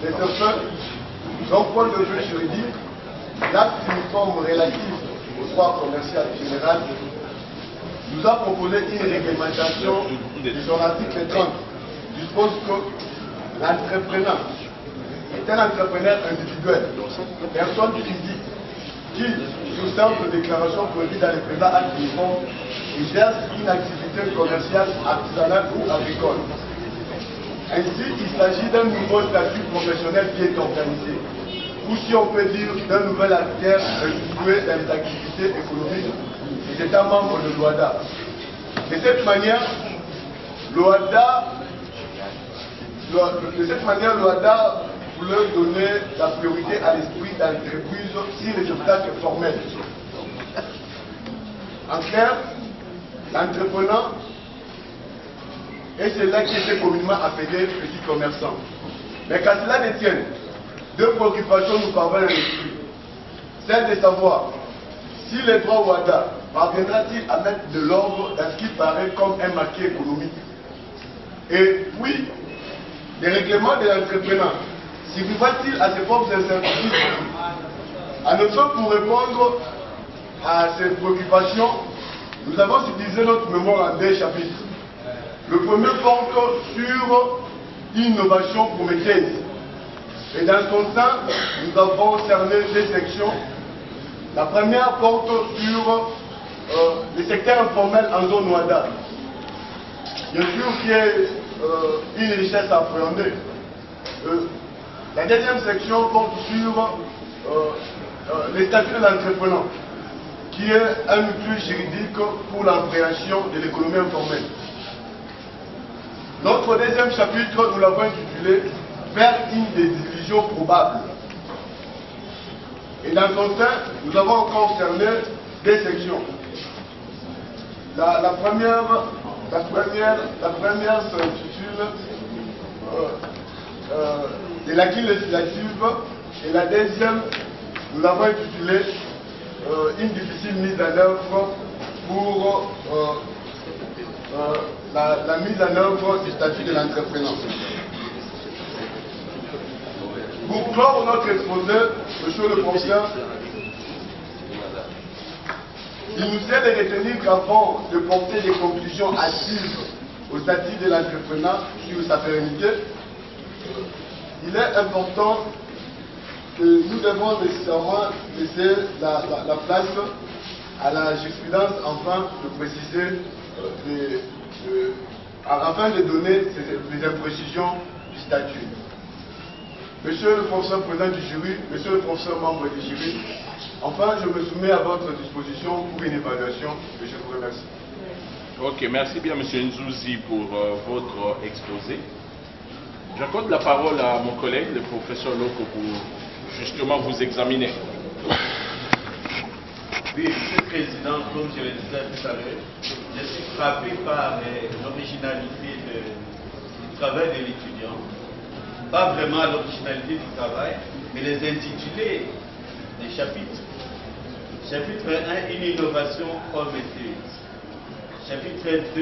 de ce fait, d'un point de vue juridique, l'acte uniforme relatif au droit commercial général nous a proposé une réglementation de son article 30 dispose que l'entrepreneur est un entrepreneur individuel, personne physique, qui, sous simple déclaration produite dans le présent acte uniforme, exerce une activité commerciale, artisanale ou agricole. Ainsi, il s'agit d'un nouveau statut professionnel qui est organisé, ou si on peut dire d'un nouvel acteur institué dans les activités économiques des États membres de l'OADA. De cette manière, l'OADA voulait donner la priorité à l'esprit d'entreprise sur les obstacles formels. En clair, l'entrepreneur est celui qui était communément appelé petit commerçant. Mais qu'à cela ne tienne, deux préoccupations nous parviennent à l'esprit. Celle de savoir si le droit OADA parviendra-t-il à mettre de l'ordre dans ce qui paraît comme un marqué économique. Et puis, le règlement de l'entrepreneur suffira-t-il à ses propres incertitudes? En effet, pour répondre à ces préoccupations, nous avons utilisé notre mémoire en deux chapitres. Le premier porte sur l'innovation prometteuse. Et dans son sein, nous avons cerné deux sections. La première porte sur le secteur informel en zone OADA. Bien sûr qu'il y a une richesse à appréhender. La deuxième section porte sur les statuts de l'entrepreneur, qui est un outil juridique pour l'appréhension de l'économie informelle. Notre deuxième chapitre, nous l'avons intitulé « Vers une des divisions probables ». Et dans son sein, nous avons encore cerné deux sections. La première s'intitule « Les acquis législatifs » et la deuxième, nous l'avons intitulé une difficile mise en œuvre pour la mise en œuvre du statut de l'entrepreneur. Pour clore notre exposé, monsieur le professeur, il nous est de retenir qu'avant de porter des conclusions hâtives au statut de l'entrepreneur sur sa pérennité, il est important que nous devons nécessairement laisser la place à la jurisprudence afin de préciser, afin de donner les imprécisions du statut. Monsieur le professeur président du jury, monsieur le professeur membre du jury, enfin je me soumets à votre disposition pour une évaluation et je vous remercie. Ok, merci bien monsieur Nzouzi pour votre exposé. J'accorde la parole à mon collègue, le professeur Loko, pour justement vous examiner. Oui, monsieur le président, comme je le disais tout à l'heure, je suis frappé par l'originalité du travail de l'étudiant. Pas vraiment l'originalité du travail, mais les intitulés des chapitres. Chapitre 1, une innovation prometteuse. Chapitre 2,